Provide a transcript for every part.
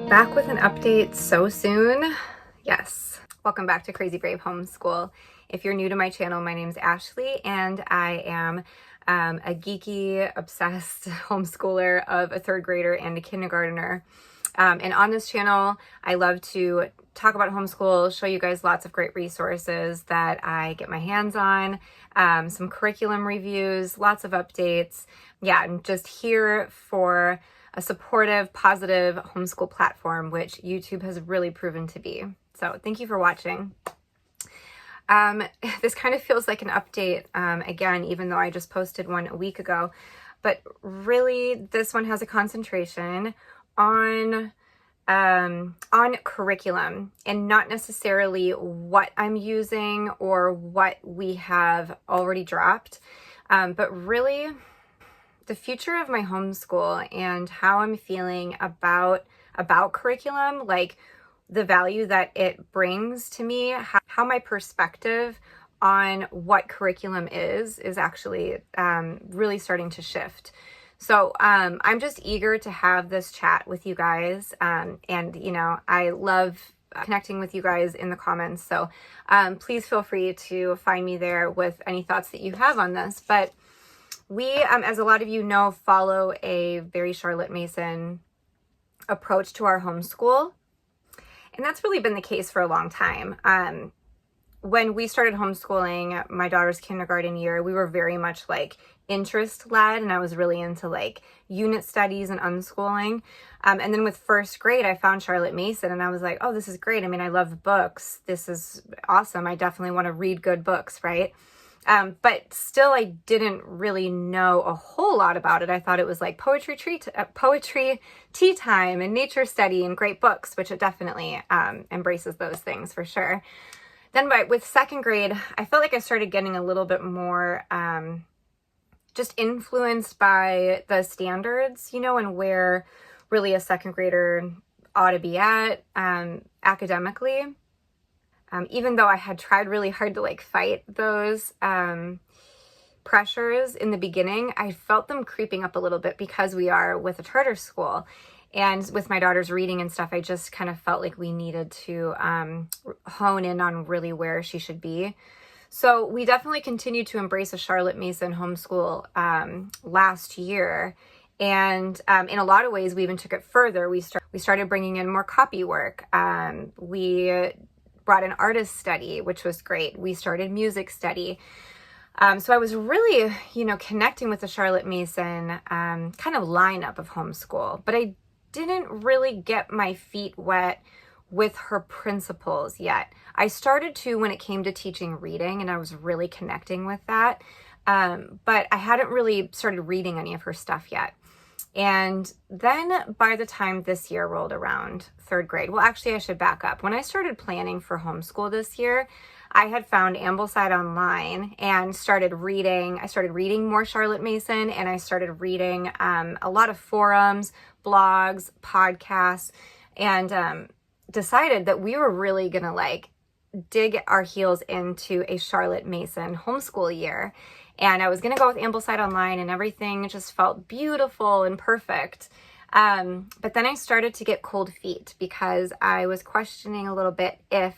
Back with an update so soon. Yes. Welcome back to Crazy Brave Homeschool. If you're new to my channel, my name's Ashley and I am a geeky, obsessed homeschooler of a third grader and a kindergartner. And on this channel, I love to talk about homeschool, show you guys lots of great resources that I get my hands on, some curriculum reviews, lots of updates. Yeah, I'm just here for a supportive, positive homeschool platform, which YouTube has really proven to be. So thank you for watching. This kind of feels like an update, again, even though I just posted one a week ago, but really this one has a concentration on curriculum and not necessarily what I'm using or what we have already dropped, but really the future of my homeschool and how I'm feeling about curriculum, like the value that it brings to me, how my perspective on what curriculum is actually really starting to shift. So I'm just eager to have this chat with you guys, and you know, I love connecting with you guys in the comments, so please feel free to find me there with any thoughts that you have on this. But we, as a lot of you know, follow a very Charlotte Mason approach to our homeschool. And that's really been the case for a long time. When we started homeschooling my daughter's kindergarten year, we were very much like interest led, and I was really into like unit studies and unschooling. And then with first grade, I found Charlotte Mason and I was like, oh, this is great. I mean, I love books. This is awesome. I definitely want to read good books, right? But still, I didn't really know a whole lot about it. I thought it was like poetry tea time and nature study and great books, which it definitely embraces those things for sure. Then with second grade, I felt like I started getting a little bit more just influenced by the standards, you know, and where really a second grader ought to be at academically. Even though I had tried really hard to like fight those pressures in the beginning, I felt them creeping up a little bit because we are with a charter school. And with my daughter's reading and stuff, I just kind of felt like we needed to hone in on really where she should be. So we definitely continued to embrace a Charlotte Mason homeschool last year. And in a lot of ways, we even took it further. We started bringing in more copy work. We brought an artist study, which was great. We started music study. So I was really, you know, connecting with the Charlotte Mason kind of lineup of homeschool, but I didn't really get my feet wet with her principles yet. I started to when it came to teaching reading, and I was really connecting with that. But I hadn't really started reading any of her stuff yet. And then by the time this year rolled around, third grade, well, actually I should back up. When I started planning for homeschool this year, I had found Ambleside online and started reading. I started reading more Charlotte Mason, and I started reading a lot of forums, blogs, podcasts, and decided that we were really gonna like dig our heels into a Charlotte Mason homeschool year. And I was going to go with Ambleside online, and everything just felt beautiful and perfect. But then I started to get cold feet because I was questioning a little bit if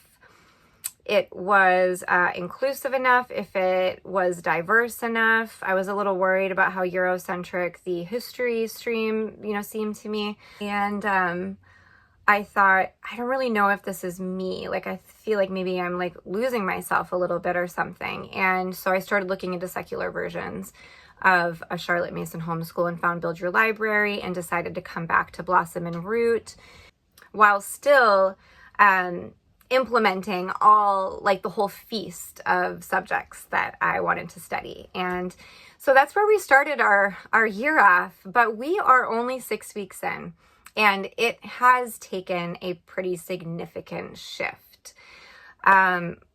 it was inclusive enough, if it was diverse enough. I was a little worried about how Eurocentric the history stream, you know, seemed to me. And I thought, I don't really know if this is me. Like, I feel like maybe I'm like losing myself a little bit or something. And so I started looking into secular versions of a Charlotte Mason homeschool and found Build Your Library and decided to come back to Blossom and Root while still implementing all like the whole feast of subjects that I wanted to study. And so that's where we started our year off, but we are only 6 weeks in. And it has taken a pretty significant shift. I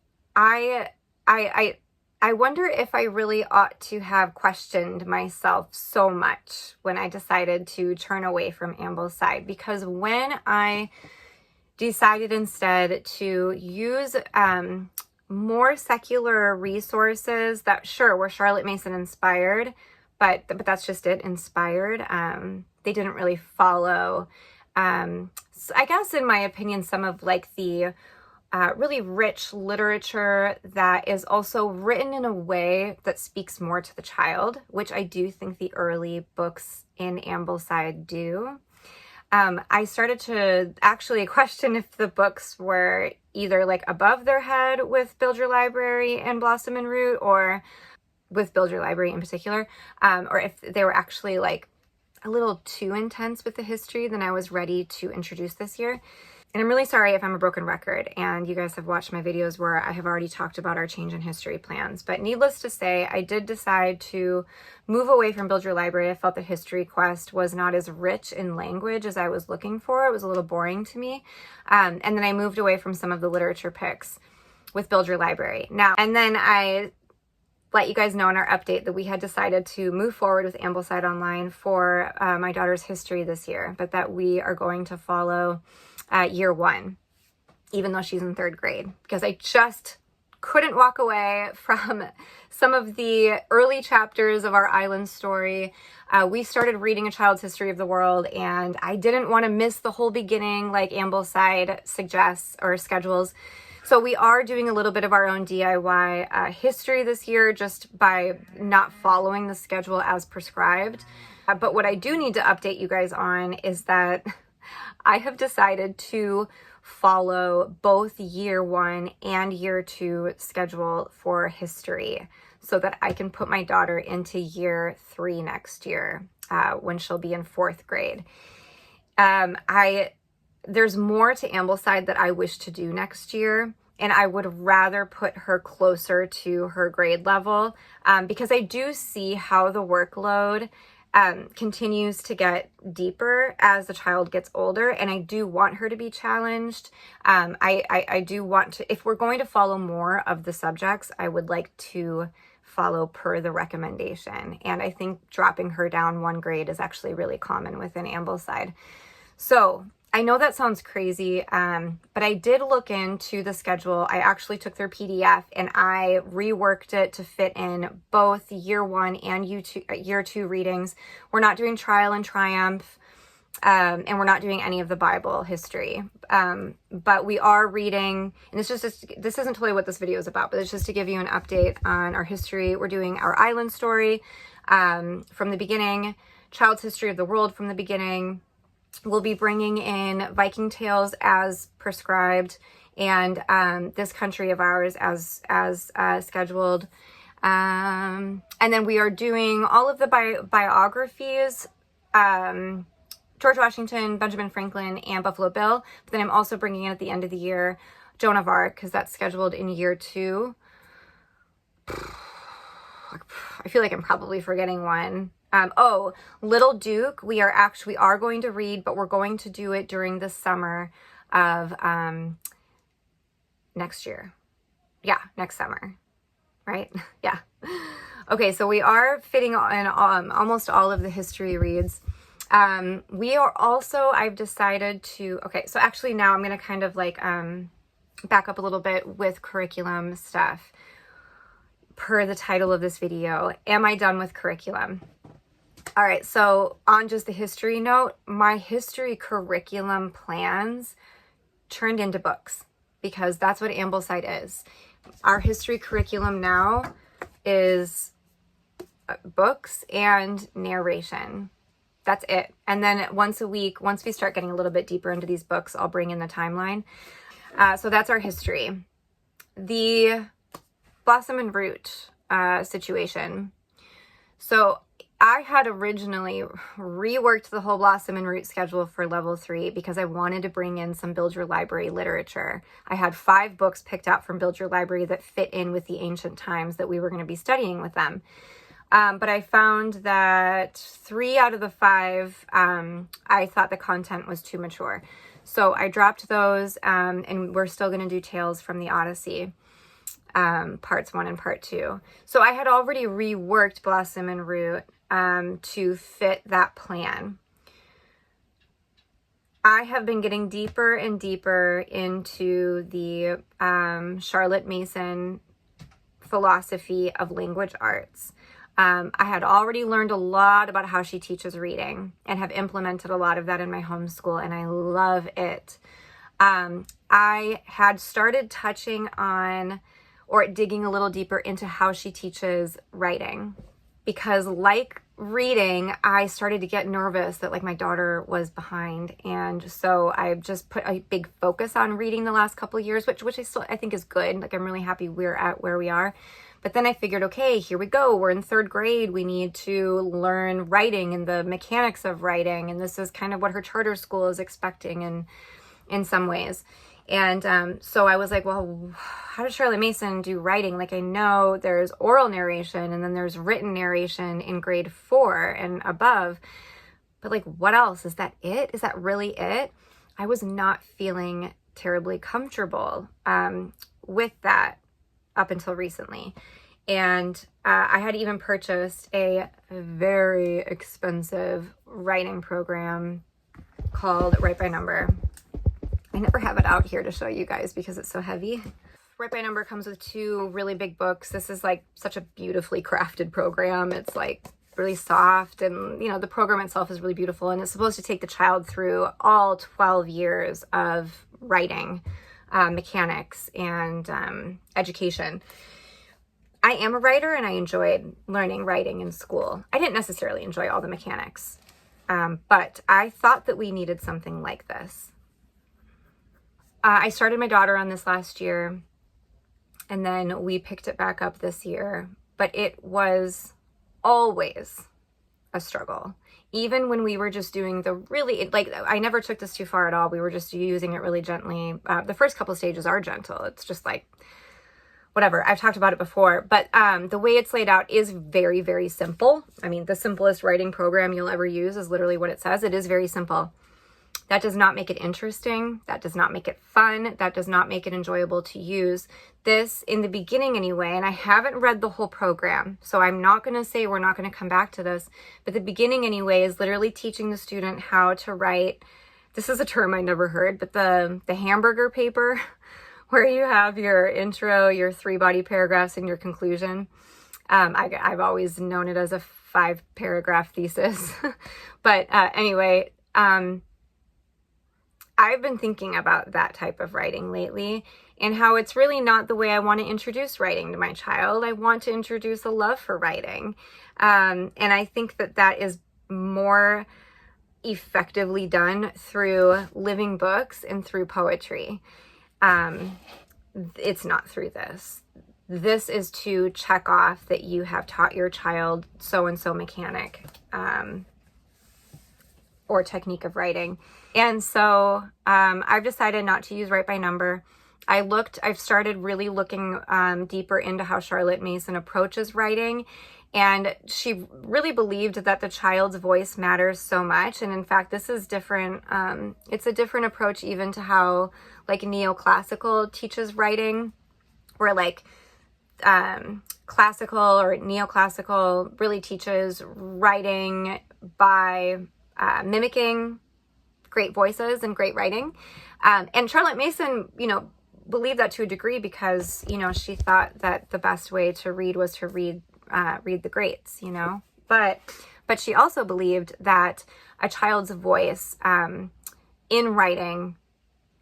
wonder if I really ought to have questioned myself so much when I decided to turn away from Ambleside, because when I decided instead to use more secular resources that sure were Charlotte Mason inspired, but that's just it, inspired. They didn't really follow So I guess in my opinion, some of like the really rich literature that is also written in a way that speaks more to the child, which I do think the early books in Ambleside do. I started to actually question if the books were either like above their head with Build Your Library and Blossom and Root, or with Build Your Library in particular, or if they were actually like a little too intense with the history than I was ready to introduce this year. And I'm really sorry if I'm a broken record and you guys have watched my videos where I have already talked about our change in history plans. But needless to say, I did decide to move away from Build Your Library. I felt the History Quest was not as rich in language as I was looking for. It was a little boring to me. And then I moved away from some of the literature picks with Build Your Library. Now, and then I let you guys know in our update that we had decided to move forward with Ambleside Online for my daughter's history this year, but that we are going to follow year one, even though she's in 3rd grade, because I just couldn't walk away from some of the early chapters of our island story. We started reading A Child's History of the World, and I didn't want to miss the whole beginning like Ambleside suggests or schedules. So we are doing a little bit of our own DIY history this year, just by not following the schedule as prescribed. But what I do need to update you guys on is that I have decided to follow both year 1 and year 2 schedule for history so that I can put my daughter into year 3 next year when she'll be in 4th grade. There's more to Ambleside that I wish to do next year, and I would rather put her closer to her grade level because I do see how the workload continues to get deeper as the child gets older, and I do want her to be challenged. I do want to, if we're going to follow more of the subjects, I would like to follow per the recommendation, and I think dropping her down 1 grade is actually really common within Ambleside. So I know that sounds crazy, but I did look into the schedule. I actually took their PDF and I reworked it to fit in both year 1 and year 2 readings. We're not doing Trial and Triumph, and we're not doing any of the Bible history. But we are reading, and this isn't totally what this video is about, but it's just to give you an update on our history. We're doing our island story from the beginning, Child's History of the World from the beginning. We'll be bringing in Viking tales as prescribed, and This Country of Ours as scheduled. And then we are doing all of the biographies, George Washington, Benjamin Franklin, and Buffalo Bill. But then I'm also bringing in at the end of the year Joan of Arc, because that's scheduled in year 2. I feel like I'm probably forgetting one. Little Duke, we are going to read, but we're going to do it during the summer of next year. Yeah, next summer, right? Yeah. Okay, so we are fitting in almost all of the history reads. We are also, I've decided to, okay, so actually now I'm going to kind of like back up a little bit with curriculum stuff per the title of this video. Am I done with curriculum? All right, so on just the history note, my history curriculum plans turned into books because that's what Ambleside is. Our history curriculum now is books and narration. That's it. And then once a week, once we start getting a little bit deeper into these books, I'll bring in the timeline. So that's our history. The Blossom and Root situation. So I had originally reworked the whole Blossom and Root schedule for level 3 because I wanted to bring in some Build Your Library literature. I had 5 books picked out from Build Your Library that fit in with the ancient times that we were going to be studying with them. But I found that 3 out of the 5, I thought the content was too mature. So I dropped those, and we're still going to do Tales from the Odyssey. Parts 1 and part 2. So I had already reworked Blossom and Root to fit that plan. I have been getting deeper and deeper into the Charlotte Mason philosophy of language arts. I had already learned a lot about how she teaches reading and have implemented a lot of that in my homeschool, and I love it. I had started touching on or digging a little deeper into how she teaches writing, because like reading, I started to get nervous that like my daughter was behind. And so I've just put a big focus on reading the last couple of years, which I think is good. Like, I'm really happy we're at where we are. But then I figured, okay, here we go. We're in 3rd grade. We need to learn writing and the mechanics of writing. And this is kind of what her charter school is expecting in some ways. And so I was like, well, how does Charlotte Mason do writing? Like, I know there's oral narration and then there's written narration in grade 4 and above. But like, what else? Is that it? Is that really it? I was not feeling terribly comfortable with that up until recently. And I had even purchased a very expensive writing program called Write by Number. I never have it out here to show you guys because it's so heavy. Write by Number comes with 2 really big books. This is like such a beautifully crafted program. It's like really soft, and you know, the program itself is really beautiful, and it's supposed to take the child through all 12 years of writing mechanics and education. I am a writer and I enjoyed learning writing in school. I didn't necessarily enjoy all the mechanics, but I thought that we needed something like this. I started my daughter on this last year, and then we picked it back up this year, but it was always a struggle. Even when we were just doing the really, like, I never took this too far at all. We were just using it really gently. The first couple stages are gentle. It's just like, whatever. I've talked about it before, but the way it's laid out is very, very simple. I mean, the simplest writing program you'll ever use is literally what it says. It is very simple. That does not make it interesting. That does not make it fun. That does not make it enjoyable to use. This, in the beginning anyway, and I haven't read the whole program, so I'm not going to say we're not going to come back to this, but the beginning anyway is literally teaching the student how to write, this is a term I never heard, but the hamburger paper, where you have your intro, your 3 body paragraphs, and your conclusion. I've always known it as a 5-paragraph thesis. But anyway, I've been thinking about that type of writing lately, and how it's really not the way I want to introduce writing to my child. I want to introduce a love for writing. And I think that that is more effectively done through living books and through poetry. It's not through this. This is to check off that you have taught your child so-and-so mechanic or technique of writing. And so I've decided not to use Write by Number. I've started really looking deeper into how Charlotte Mason approaches writing. And she really believed that the child's voice matters so much. And in fact, this is different. It's a different approach even to how like neoclassical teaches writing, where like classical or neoclassical really teaches writing by mimicking great voices and great writing. And Charlotte Mason, you know, believed that to a degree because, you know, she thought that the best way to read was to read the greats, you know, but she also believed that a child's voice in writing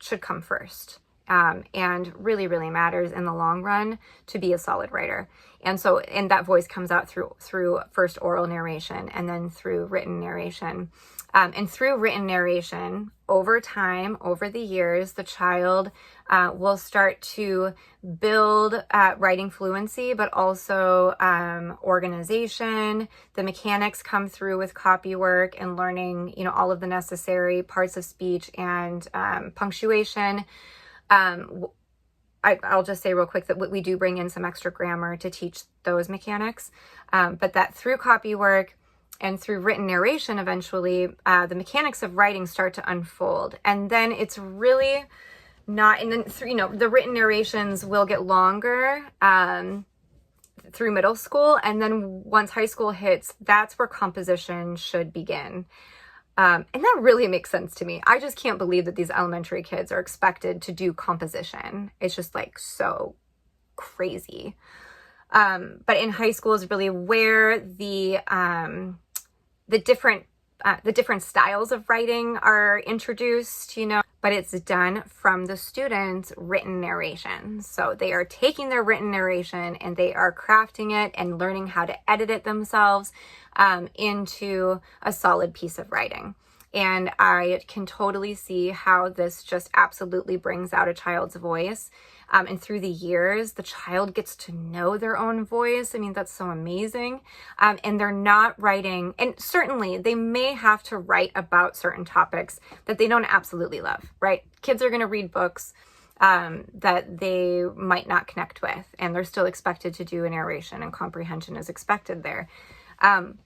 should come first, and really, really matters in the long run to be a solid writer. And so, and that voice comes out through first oral narration and then through written narration. And through written narration, over time, over the years, the child will start to build writing fluency, but also organization. The mechanics come through with copy work and learning, you know, all of the necessary parts of speech and punctuation. I'll just say real quick that we do bring in some extra grammar to teach those mechanics, but that through copy work and through written narration, eventually, the mechanics of writing start to unfold. And then it's really not, and then through, you know, the written narrations will get longer through middle school. And then once high school hits, that's where composition should begin. And that really makes sense to me. I just can't believe that these elementary kids are expected to do composition. It's just like so crazy. But in high school is really where the different styles of writing are introduced, but it's done from the students' written narration. So they are taking their written narration and they are crafting it and learning how to edit it themselves into a solid piece of writing. And I can totally see how this just absolutely brings out a child's voice. And through the years, the child gets to know their own voice. I mean, that's so amazing. And they're not writing, and certainly they may have to write about certain topics that they don't absolutely love, right? Kids are going to read books that they might not connect with, and they're still expected to do a narration, and comprehension is expected there.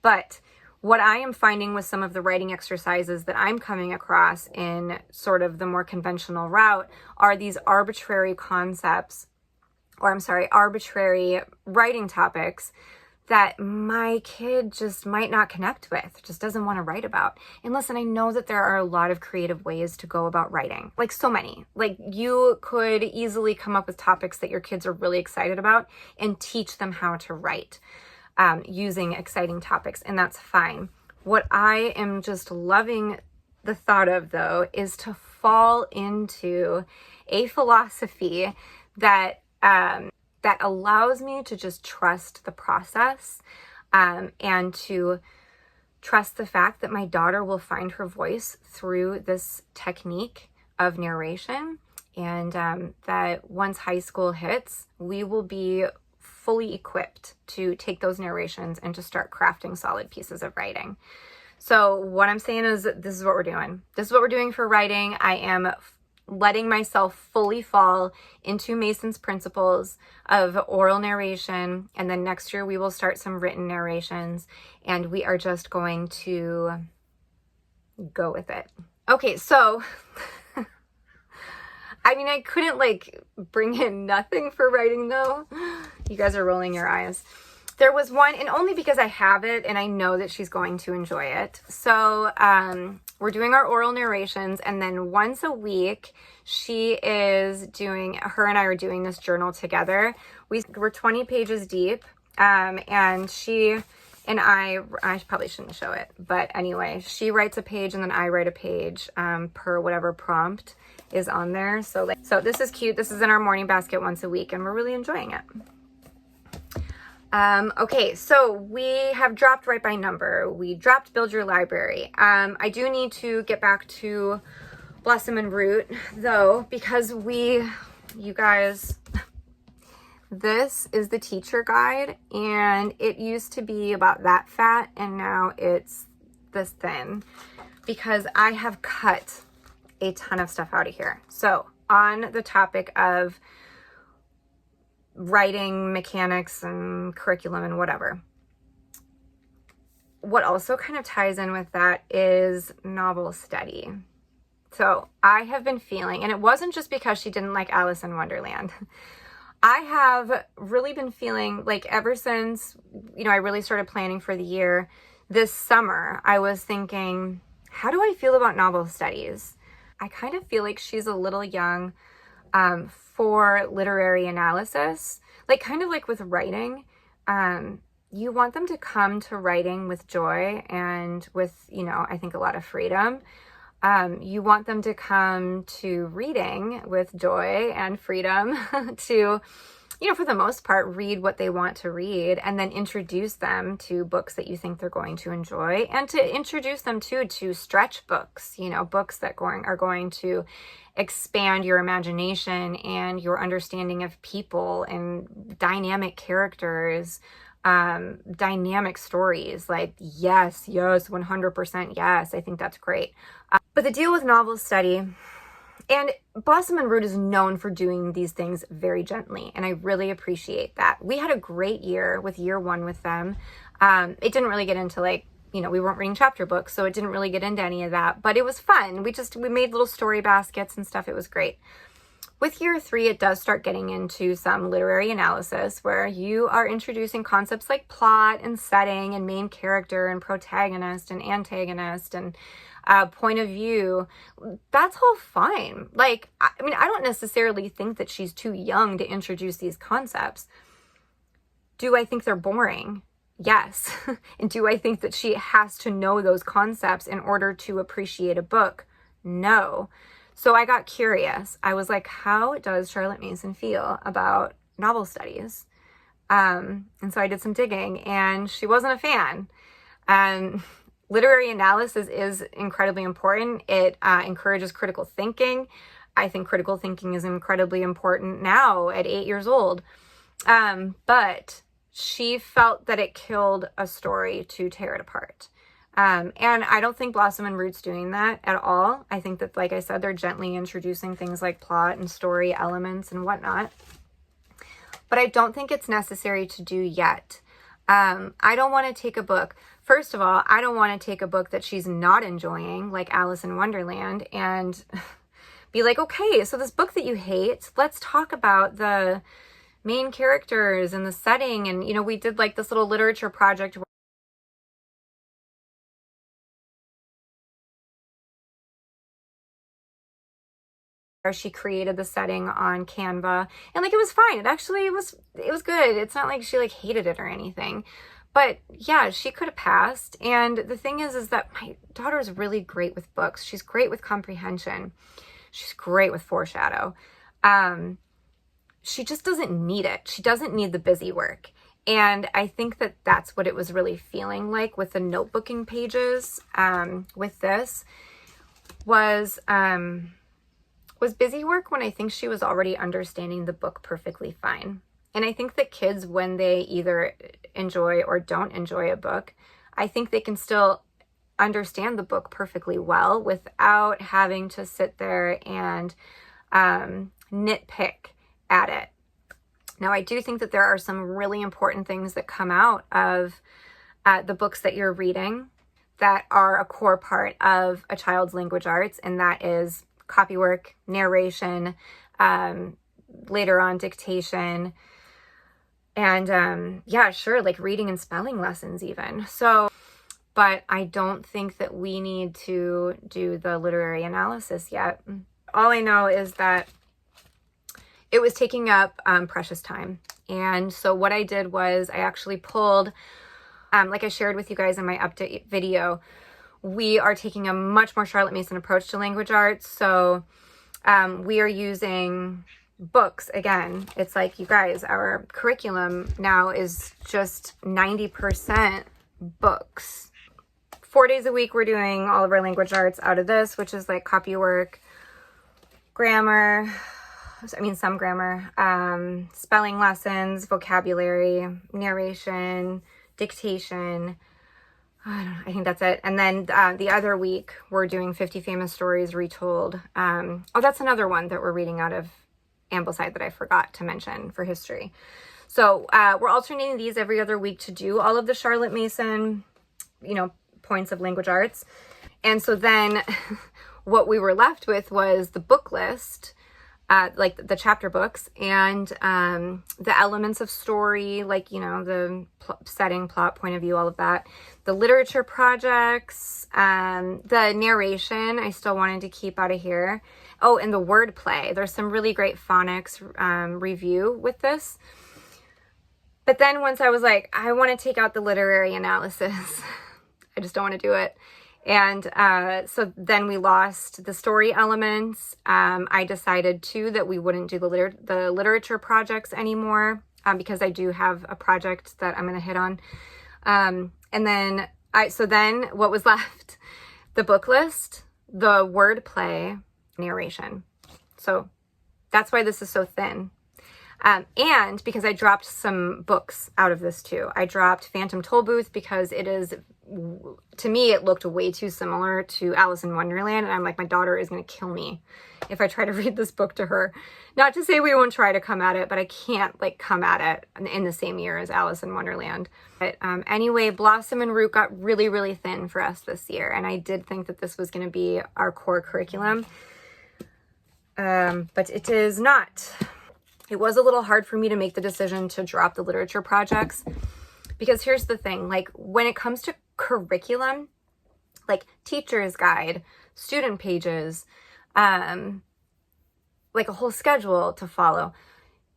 But what I am finding with some of the writing exercises that I'm coming across in sort of the more conventional route are these arbitrary arbitrary writing topics that my kid just might not connect with, just doesn't want to write about. And listen, I know that there are a lot of creative ways to go about writing, like so many. Like you could easily come up with topics that your kids are really excited about and teach them how to write. Using exciting topics, and that's fine. What I am just loving the thought of, though, is to fall into a philosophy that that allows me to just trust the process and to trust the fact that my daughter will find her voice through this technique of narration, and that once high school hits, we will be fully equipped to take those narrations and to start crafting solid pieces of writing. So what I'm saying is this is what we're doing. This is what we're doing for writing. I am letting myself fully fall into Mason's principles of oral narration. And then next year we will start some written narrations, and we are just going to go with it. Okay, so I mean, I couldn't bring in nothing for writing though. You guys are rolling your eyes. There was one, and only because I have it and I know that she's going to enjoy it. So we're doing our oral narrations, and then once a week her and I are doing this journal together. We're 20 pages deep, and she and I probably shouldn't show it, but anyway, she writes a page and then I write a page per whatever prompt is on there. So this is cute. This is in our morning basket once a week, and we're really enjoying it. Okay, so we have dropped Write by Number. We dropped Build Your Library. I do need to get back to Blossom and Root though, because you guys, this is the teacher guide, and it used to be about that fat and now it's this thin because I have cut a ton of stuff out of here. So on the topic of writing mechanics and curriculum and whatever, what also kind of ties in with that is novel study. So I have been feeling, and it wasn't just because she didn't like Alice in Wonderland. I have really been feeling like ever since, I really started planning for the year this summer, I was thinking, how do I feel about novel studies? I kind of feel like she's a little young for literary analysis, kind of like with writing. You want them to come to writing with joy and with, I think a lot of freedom. You want them to come to reading with joy and freedom to, for the most part, read what they want to read, and then introduce them to books that you think they're going to enjoy, and to introduce them to stretch books, books that are going to expand your imagination and your understanding of people and dynamic characters, dynamic stories. Yes, 100% yes. I think that's great. But the deal with novel study, and Blossom and Root is known for doing these things very gently, and I really appreciate that. We had a great year with year one with them. It didn't really get into we weren't reading chapter books, so it didn't really get into any of that, but it was fun. We made little story baskets and stuff. It was great. With year three, it does start getting into some literary analysis where you are introducing concepts like plot and setting and main character and protagonist and antagonist and point of view. That's all fine. I don't necessarily think that she's too young to introduce these concepts. Do I think they're boring? Yes. And do I think that she has to know those concepts in order to appreciate a book? No. So I got curious. I was like, how does Charlotte Mason feel about novel studies? And so I did some digging, and she wasn't a fan. Literary analysis is incredibly important. It encourages critical thinking. I think critical thinking is incredibly important now at 8 years old. But she felt that it killed a story to tear it apart. And I don't think Blossom and Root's doing that at all. I think that, like I said, they're gently introducing things like plot and story elements and whatnot. But I don't think it's necessary to do yet. I don't want to take a book. First of all, I don't want to take a book that she's not enjoying, like Alice in Wonderland, and be like, okay, so this book that you hate, let's talk about the main characters and the setting. And, you know, we did like this little literature project where she created the setting on Canva, and like, it was fine. It was good. It's not like she like hated it or anything, but yeah, she could have passed. And the thing is that my daughter is really great with books. She's great with comprehension. She's great with foreshadow. She just doesn't need it. She doesn't need the busy work. And I think that that's what it was really feeling like with the notebooking pages. With this was busy work when I think she was already understanding the book perfectly fine. And I think that kids, when they either enjoy or don't enjoy a book, I think they can still understand the book perfectly well without having to sit there and nitpick at it. Now, I do think that there are some really important things that come out of the books that you're reading that are a core part of a child's language arts, and that is copywork, narration, later on dictation, and yeah, sure, like reading and spelling lessons even. So, but I don't think that we need to do the literary analysis yet. All I know is that it was taking up precious time. And so what I did was I actually pulled, like I shared with you guys in my update video, we are taking a much more Charlotte Mason approach to language arts. So we are using books again. It's like, you guys, our curriculum now is just 90% books. 4 days a week, we're doing all of our language arts out of this, which is like copywork, grammar, some grammar, spelling lessons, vocabulary, narration, dictation. I think that's it. And then the other week, we're doing 50 Famous Stories Retold. Oh, that's another one that we're reading out of Ambleside that I forgot to mention for history. So we're alternating these every other week to do all of the Charlotte Mason, points of language arts. And so then what we were left with was the book list, like the chapter books, and the elements of story, like, the setting, plot, point of view, all of that. The literature projects, the narration, I still wanted to keep out of here. Oh, and the wordplay. There's some really great phonics review with this. But then once I was like, I want to take out the literary analysis. I just don't want to do it. And so then we lost the story elements. I decided too that we wouldn't do the literature projects anymore, because I do have a project that I'm going to hit on. And then what was left? The book list, the wordplay, narration. So that's why this is so thin. And because I dropped some books out of this too. I dropped Phantom Tollbooth because it is, to me, it looked way too similar to Alice in Wonderland. And I'm like, my daughter is going to kill me if I try to read this book to her. Not to say we won't try to come at it, but I can't come at it in the same year as Alice in Wonderland. But anyway, Blossom and Root got really, really thin for us this year. And I did think that this was going to be our core curriculum. But it is not. It was a little hard for me to make the decision to drop the literature projects, because here's the thing, when it comes to curriculum, teacher's guide, student pages, a whole schedule to follow,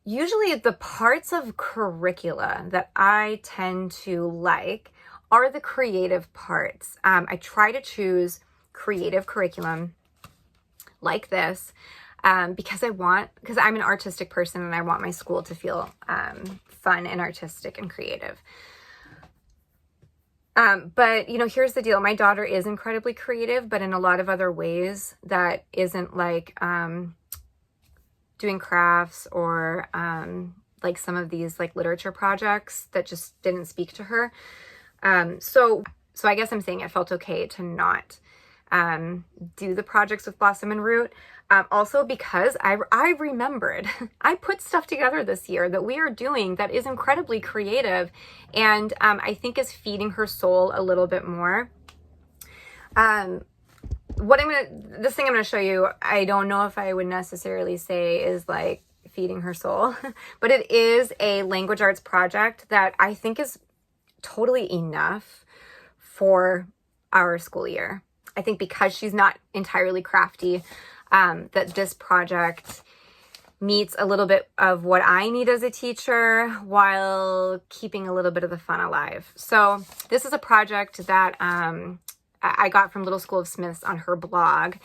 usually the parts of curricula that I tend to like are the creative parts. I try to choose creative curriculum like this because I'm an artistic person and I want my school to feel fun and artistic and creative. But, you know, here's the deal. My daughter is incredibly creative, but in a lot of other ways that isn't like doing crafts or like some of these like literature projects that just didn't speak to her. So I guess I'm saying it felt okay to not do the projects with Blossom and Root. Also because I remembered, I put stuff together this year that we are doing that is incredibly creative and I think is feeding her soul a little bit more. This thing I'm going to show you, I don't know if I would necessarily say is like feeding her soul, but it is a language arts project that I think is totally enough for our school year. I think because she's not entirely crafty, that this project meets a little bit of what I need as a teacher while keeping a little bit of the fun alive. So this is a project that I got from Little School of Smiths on her blog.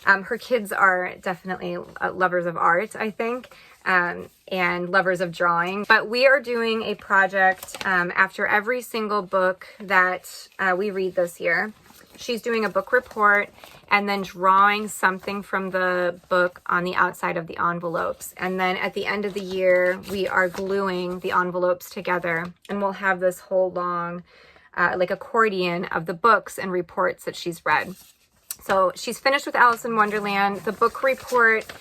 Her kids are definitely lovers of art, I think, and lovers of drawing. But we are doing a project after every single book that we read this year. She's doing a book report and then drawing something from the book on the outside of the envelopes. And then at the end of the year, we are gluing the envelopes together and we'll have this whole long like accordion of the books and reports that she's read. So she's finished with Alice in Wonderland. The book report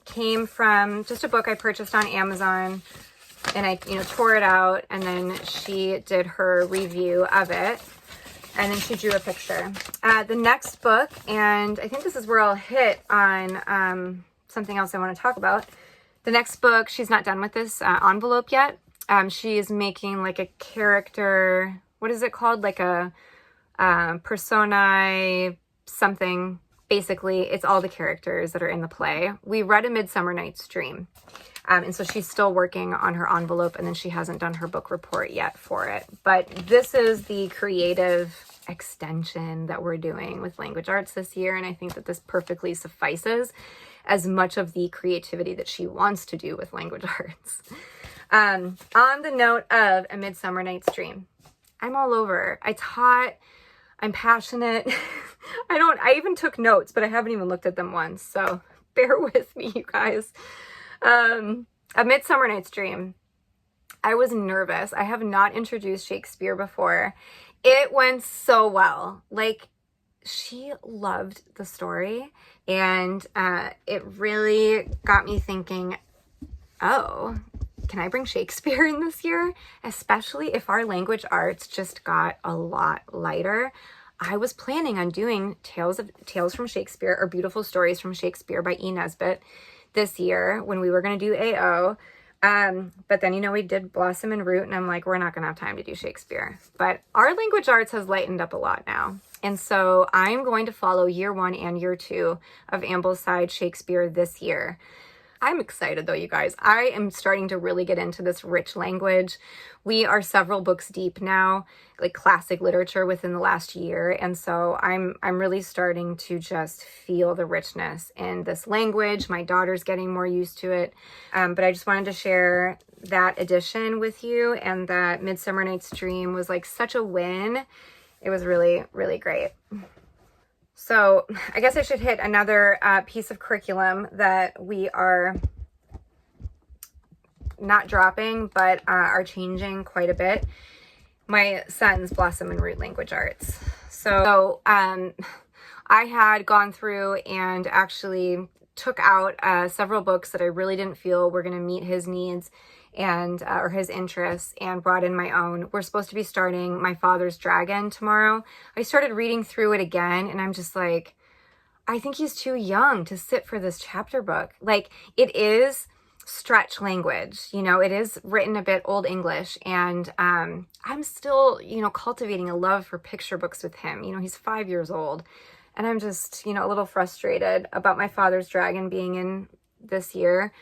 came from just a book I purchased on Amazon, and I, tore it out, and then she did her review of it, and then she drew a picture. The next book, and I think this is where I'll hit on something else I want to talk about. The next book, she's not done with this envelope yet. She is making like a character, what is it called? Like a personae something. Basically, it's all the characters that are in the play. We read A Midsummer Night's Dream. And so she's still working on her envelope, and then she hasn't done her book report yet for it. But this is the creative extension that we're doing with language arts this year, and I think that this perfectly suffices as much of the creativity that she wants to do with language arts. On the note of A Midsummer Night's Dream, I'm all over. I taught, I'm passionate. I even took notes, but I haven't even looked at them once, so bear with me, you guys. A Midsummer Night's Dream. I was nervous. I have not introduced Shakespeare before. It went so well. Like, she loved the story, and it really got me thinking, oh, can I bring Shakespeare in this year? Especially if our language arts just got a lot lighter. I was planning on doing Tales from Shakespeare, or Beautiful Stories from Shakespeare by E. Nesbit this year when we were going to do AO. But then, we did Blossom and Root, and I'm like, we're not going to have time to do Shakespeare. But our language arts has lightened up a lot now. And so I'm going to follow year 1 and year 2 of Ambleside Shakespeare this year. I'm excited though, you guys. I am starting to really get into this rich language. We are several books deep now, like classic literature within the last year. And so I'm really starting to just feel the richness in this language. My daughter's getting more used to it. But I just wanted to share that edition with you, and that Midsummer Night's Dream was like such a win. It was really, really great. So I guess I should hit another piece of curriculum that we are not dropping, but are changing quite a bit. My son's Blossom and Root language arts. So I had gone through and actually took out several books that I really didn't feel were going to meet his needs and or his interests, and brought in my own. We're supposed to be starting My Father's Dragon tomorrow. I started reading through it again, and I'm just like, I think he's too young to sit for this chapter book. Like, it is stretch language, it is written a bit Old English, and I'm still, cultivating a love for picture books with him. He's 5 years old, and I'm just, a little frustrated about My Father's Dragon being in this year.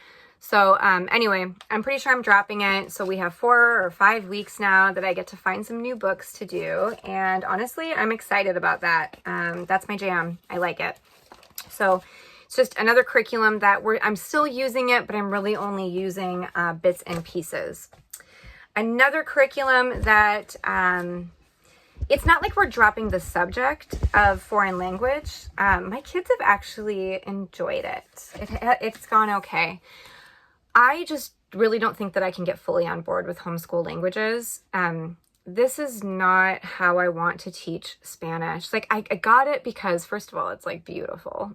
So anyway, I'm pretty sure I'm dropping it. So we have 4 or 5 weeks now that I get to find some new books to do. And honestly, I'm excited about that. That's my jam. I like it. So it's just another curriculum that I'm still using it, but I'm really only using bits and pieces. Another curriculum that it's not like we're dropping the subject of foreign language. My kids have actually enjoyed it. It's gone okay. I just really don't think that I can get fully on board with homeschool languages. This is not how I want to teach Spanish. Like I got it because first of all, it's like beautiful.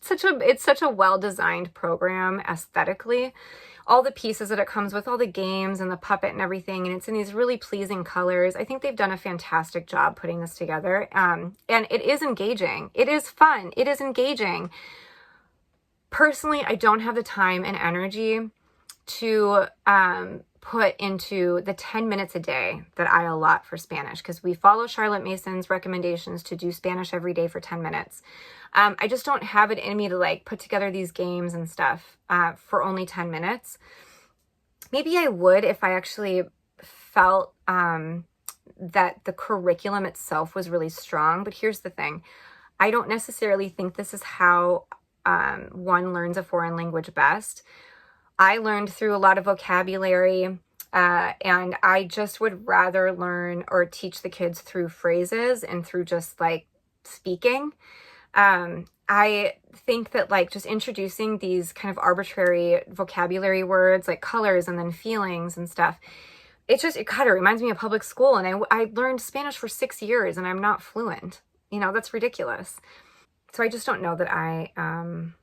It's such a well-designed program aesthetically. All the pieces that it comes with, all the games and the puppet and everything, and it's in these really pleasing colors. I think they've done a fantastic job putting this together. And it is engaging. It is fun. It is engaging. Personally, I don't have the time and energy to put into the 10 minutes a day that I allot for Spanish, because we follow Charlotte Mason's recommendations to do Spanish every day for 10 minutes. I just don't have it in me to like put together these games and stuff for only 10 minutes. Maybe I would if I actually felt that the curriculum itself was really strong. But here's the thing. I don't necessarily think this is how one learns a foreign language best. I learned through a lot of vocabulary, and I just would rather learn or teach the kids through phrases and through just like speaking. I think that like just introducing these kind of arbitrary vocabulary words like colors and then feelings and stuff, it reminds me of public school. And I learned Spanish for 6 years and I'm not fluent. You know, that's ridiculous. So I just don't know that I am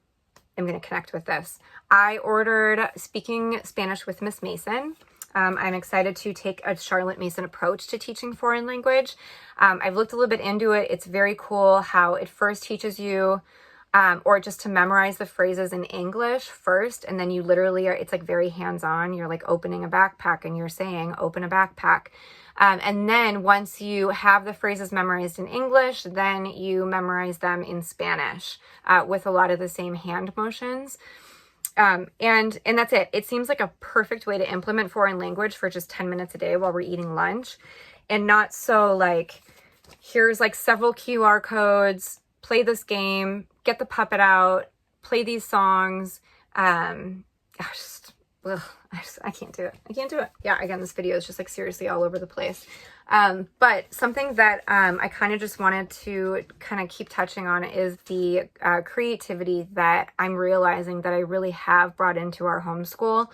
going to connect with this. I ordered Speaking Spanish with Miss Mason. I'm excited to take a Charlotte Mason approach to teaching foreign language. I've looked a little bit into it. It's very cool how it first teaches you, or just to memorize the phrases in English first, and then you literally it's like very hands-on. You're like opening a backpack and you're saying, open a backpack. And then once you have the phrases memorized in English, then you memorize them in Spanish with a lot of the same hand motions. And that's it. It seems like a perfect way to implement foreign language for just 10 minutes a day while we're eating lunch, and not so like, here's like several QR codes, play this game, get the puppet out, play these songs. I can't do it. I can't do it. Yeah, again, this video is just like seriously all over the place. But something that I kind of just wanted to kind of keep touching on is the creativity that I'm realizing that I really have brought into our homeschool.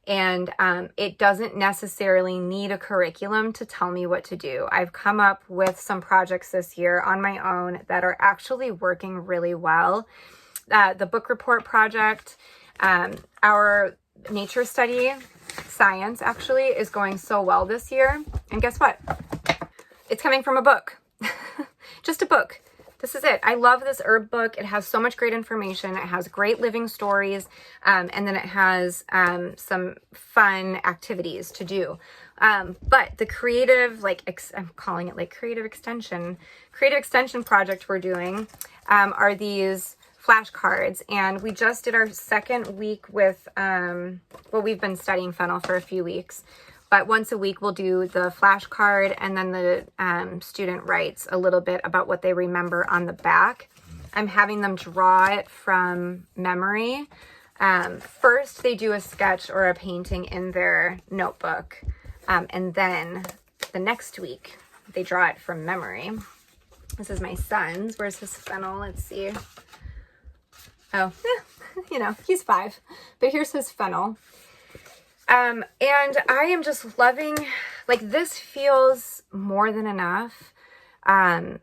And it doesn't necessarily need a curriculum to tell me what to do. I've come up with some projects this year on my own that are actually working really well. The book report project, our nature study science actually is going so well this year. And guess what? It's coming from a book. Just a book. This is it. I love this herb book. It has so much great information. It has great living stories. And then it has some fun activities to do. But the creative, I'm calling it like creative extension project we're doing are these flashcards. And we just did our second week with, we've been studying Fennel for a few weeks. But once a week, we'll do the flashcard, and then the student writes a little bit about what they remember on the back. I'm having them draw it from memory. First, they do a sketch or a painting in their notebook, and then the next week, they draw it from memory. This is my son's. Where's his Fennel? Let's see. Oh, he's 5. But here's his Fennel. And I am just loving, this feels more than enough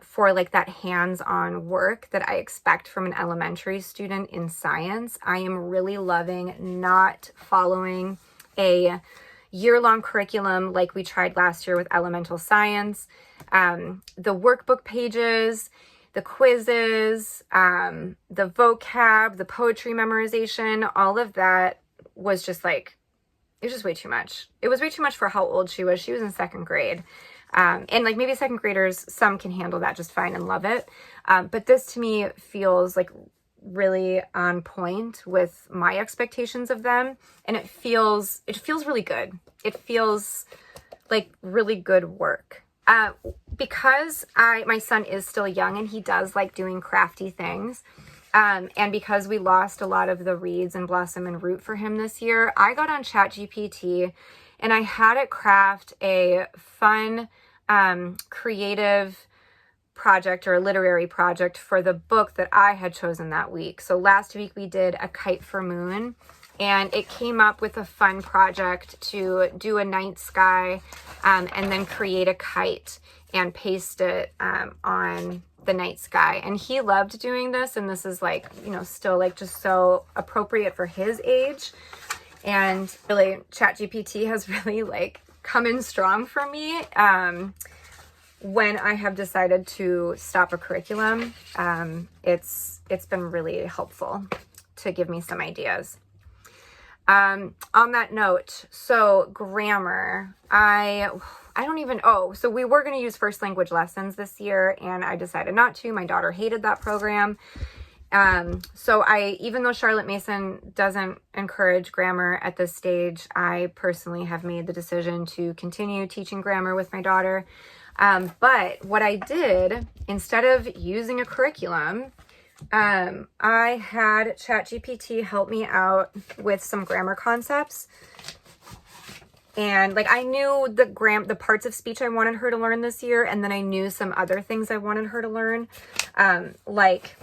for that hands-on work that I expect from an elementary student in science. I am really loving not following a year-long curriculum like we tried last year with elemental science. The workbook pages, the quizzes, the vocab, the poetry memorization, all of that was just it was just way too much. It was way too much for how old she was. She was in 2nd grade. And maybe 2nd graders, some can handle that just fine and love it. But this to me feels really on point with my expectations of them, and it feels really good. It feels like really good work. Because my son is still young and he does like doing crafty things, and because we lost a lot of the reeds and blossom and root for him this year, I got on ChatGPT and I had it craft a fun, creative project or a literary project for the book that I had chosen that week. So last week we did A Kite for Moon, and it came up with a fun project to do a night sky, and then create a kite and paste it on the night sky. And he loved doing this, and this is like, you know, still like just so appropriate for his age. And really, ChatGPT has really like come in strong for me when I have decided to stop a curriculum. It's been really helpful to give me some ideas. On that note, so grammar, so we were going to use first language lessons this year, and I decided not to. My daughter hated that program. So even though Charlotte Mason doesn't encourage grammar at this stage, I personally have made the decision to continue teaching grammar with my daughter. But what I did, instead of using a curriculum, I had ChatGPT help me out with some grammar concepts. And like, I knew the parts of speech I wanted her to learn this year, and then I knew some other things I wanted her to learn, like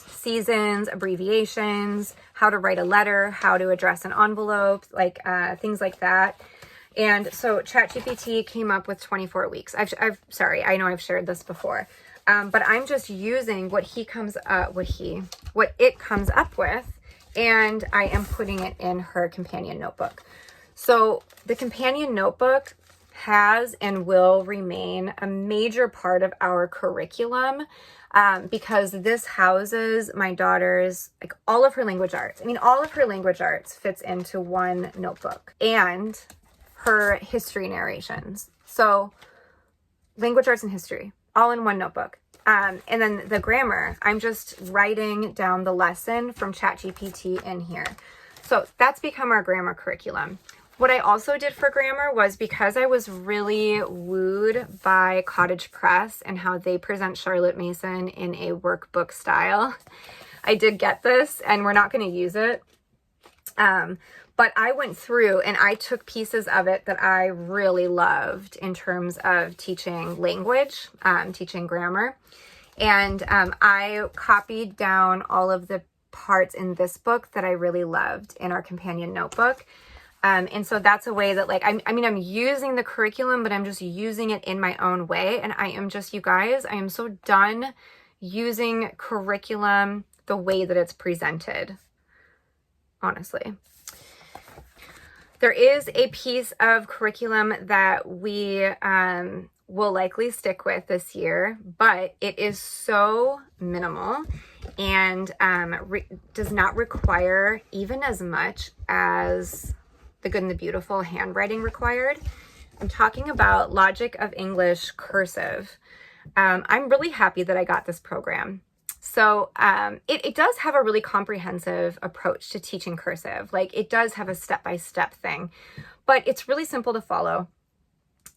seasons, abbreviations, how to write a letter, how to address an envelope, like things like that. And so ChatGPT came up with 24 weeks. Sorry, I know I've shared this before, but I'm just using what it comes up with, and I am putting it in her companion notebook. So the companion notebook has and will remain a major part of our curriculum, because this houses my daughter's, like, all of her language arts. I mean, all of her language arts fits into one notebook, and her history narrations. So language arts and history, all in one notebook. And then the grammar, I'm just writing down the lesson from ChatGPT in here. So that's become our grammar curriculum. What I also did for grammar was, because I was really wooed by Cottage Press and how they present Charlotte Mason in a workbook style, I did get this, and we're not going to use it. But I went through and I took pieces of it that I really loved in terms of teaching language, teaching grammar. And I copied down all of the parts in this book that I really loved in our companion notebook. And so that's a way that, like, I'm using the curriculum, but I'm just using it in my own way. And you guys, I am so done using curriculum the way that it's presented, honestly. There is a piece of curriculum that we will likely stick with this year, but it is so minimal and does not require even as much as The Good and the Beautiful handwriting required. I'm talking about Logic of English Cursive. I'm really happy that I got this program. So it does have a really comprehensive approach to teaching cursive. Like, it does have a step-by-step thing, but it's really simple to follow.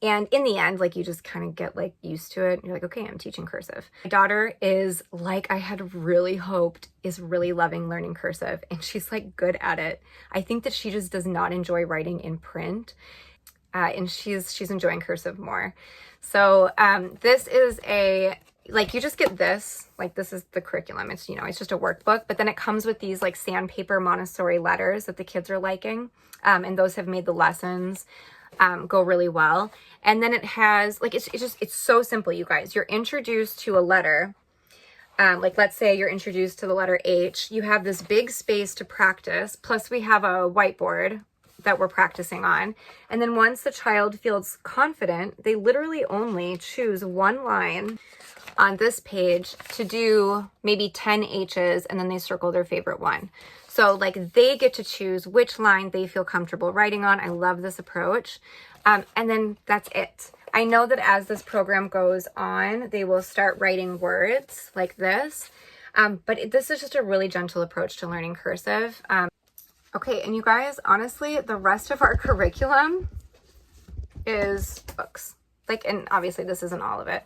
And in the end, like, you just kind of get like used to it. You're like, okay, I'm teaching cursive. My daughter is, like I had really hoped, is really loving learning cursive, and she's like good at it. I think that she just does not enjoy writing in print, and she's enjoying cursive more. So this is like, you just get this, like, this is the curriculum. It's, it's just a workbook, but then it comes with these like sandpaper Montessori letters that the kids are liking. And those have made the lessons go really well. And then it has, like, it's so simple, you guys. You're introduced to a letter. Like, let's say you're introduced to the letter H. You have this big space to practice. Plus we have a whiteboard that we're practicing on. And then once the child feels confident, they literally only choose one line on this page to do maybe 10 H's, and then they circle their favorite one. So, like, they get to choose which line they feel comfortable writing on. I love this approach. And then that's it. I know that as this program goes on, they will start writing words like this. But this is just a really gentle approach to learning cursive. Okay, and you guys, honestly, the rest of our curriculum is books. Like, and obviously this isn't all of it.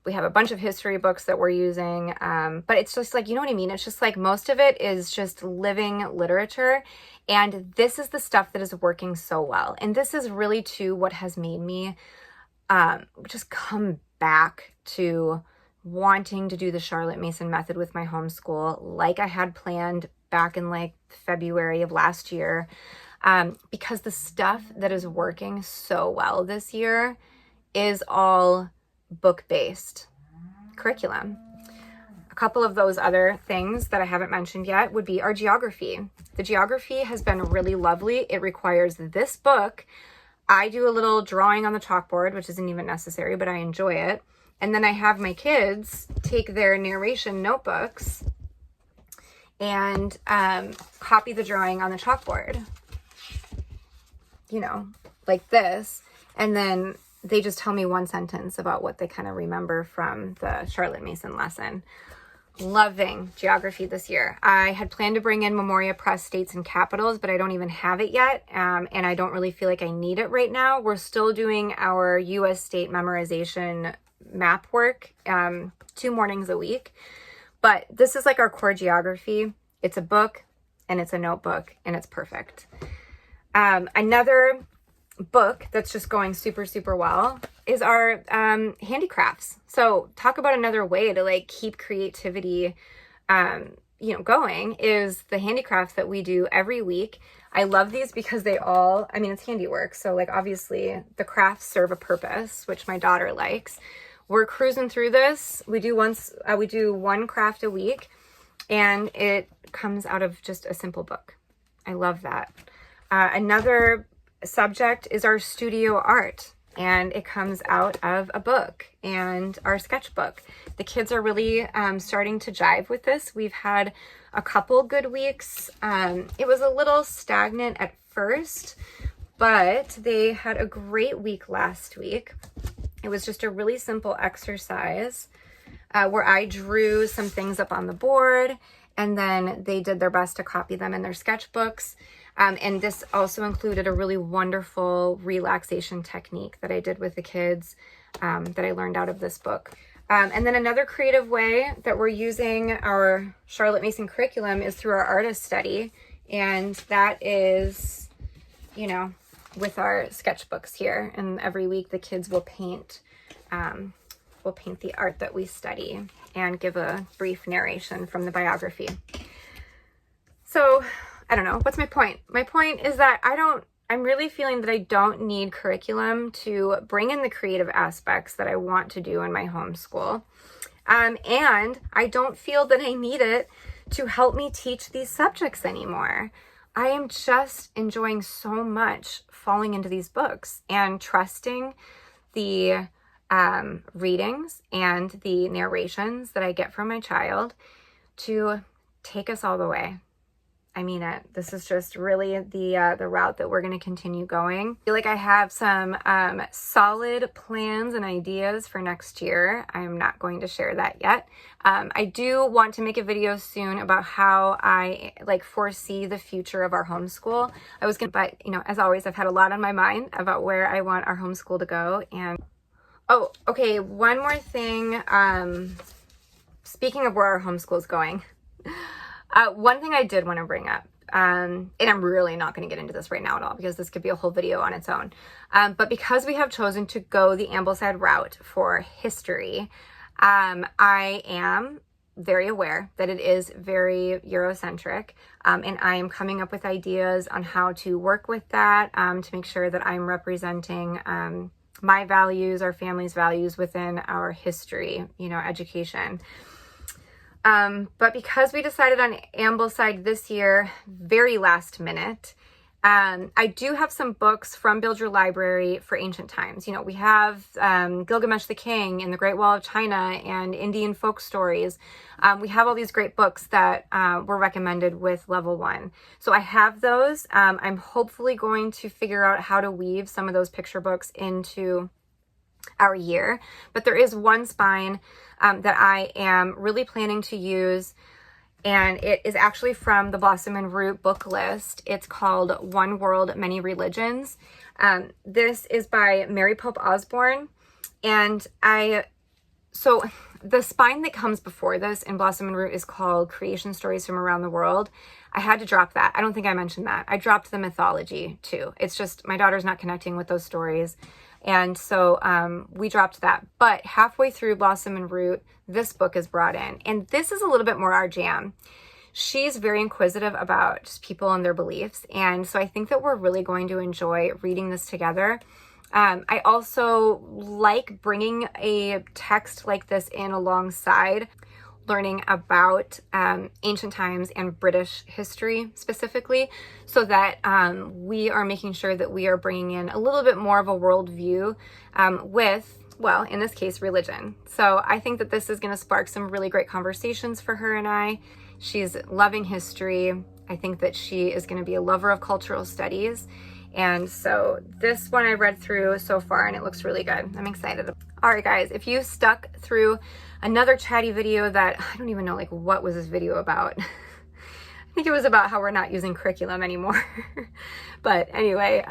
We have a bunch of history books that we're using, but it's just like, you know what I mean? It's just like most of it is just living literature. And this is the stuff that is working so well. And this is really too what has made me just come back to wanting to do the Charlotte Mason method with my homeschool like I had planned back in like February of last year, because the stuff that is working so well this year is all book-based curriculum. A couple of those other things that I haven't mentioned yet would be our geography. The geography has been really lovely. It requires this book. I do a little drawing on the chalkboard, which isn't even necessary, but I enjoy it. And then I have my kids take their narration notebooks and copy the drawing on the chalkboard, you know, like this. And then they just tell me one sentence about what they kind of remember from the Charlotte Mason lesson. Loving geography this year. I had planned to bring in Memoria Press States and Capitals, but I don't even have it yet. And I don't really feel like I need it right now. We're still doing our U.S. state memorization map work 2 mornings a week. But this is like our core geography. It's a book and it's a notebook and it's perfect. Another book that's just going super, super well is our handicrafts. So talk about another way to like keep creativity, going, is the handicrafts that we do every week. I love these because they all, I mean, it's handiwork. So like obviously the crafts serve a purpose, which my daughter likes. We're cruising through this. We do one craft a week and it comes out of just a simple book. I love that. Another subject is our studio art, and it comes out of a book and our sketchbook. The kids are really starting to jive with this. We've had a couple good weeks. It was a little stagnant at first, but they had a great week last week. It was just a really simple exercise where I drew some things up on the board, and then they did their best to copy them in their sketchbooks. And this also included a really wonderful relaxation technique that I did with the kids that I learned out of this book. And then another creative way that we're using our Charlotte Mason curriculum is through our artist study. And that is, with our sketchbooks here. And every week the kids will paint the art that we study and give a brief narration from the biography. So I don't know. What's my point? My point is that I'm really feeling that I don't need curriculum to bring in the creative aspects that I want to do in my homeschool. And I don't feel that I need it to help me teach these subjects anymore. I am just enjoying so much falling into these books and trusting the readings and the narrations that I get from my child to take us all the way. I mean it. This is just really the route that we're going to continue going. I feel like I have some solid plans and ideas for next year. I'm not going to share that yet. I do want to make a video soon about how I foresee the future of our homeschool. But as always, I've had a lot on my mind about where I want our homeschool to go. And oh, okay, one more thing. Speaking of where our homeschool is going. One thing I did want to bring up, and I'm really not going to get into this right now at all because this could be a whole video on its own, but because we have chosen to go the Ambleside route for history, I am very aware that it is very Eurocentric, and I am coming up with ideas on how to work with that to make sure that I'm representing my values, our family's values within our history, education. But because we decided on Ambleside this year, very last minute, I do have some books from Build Your Library for ancient times. We have Gilgamesh the King and the Great Wall of China and Indian folk stories. We have all these great books that were recommended with level 1. So I have those. I'm hopefully going to figure out how to weave some of those picture books into our year. But there is one spine that I am really planning to use, and it is actually from the Blossom and Root book list. It's called One World, Many Religions. This is by Mary Pope Osborne. And so the spine that comes before this in Blossom and Root is called Creation Stories from Around the World. I had to drop that. I don't think I mentioned that. I dropped the mythology too. It's just my daughter's not connecting with those stories. And so we dropped that. But halfway through Blossom and Root, this book is brought in. And this is a little bit more our jam. She's very inquisitive about just people and their beliefs. And so I think that we're really going to enjoy reading this together. I also like bringing a text like this in alongside learning about ancient times and British history specifically, so that we are making sure that we are bringing in a little bit more of a worldview with, well, in this case, religion. So I think that this is going to spark some really great conversations for her and I. She's loving history. I think that she is going to be a lover of cultural studies. And so this one I read through so far and it looks really good. I'm excited. All right, guys, if you stuck through another chatty video that I don't even know, like, what was this video about? I think it was about how we're not using curriculum anymore. But anyway,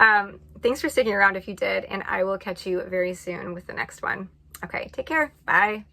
thanks for sticking around if you did, and I will catch you very soon with the next one. Okay, take care. Bye.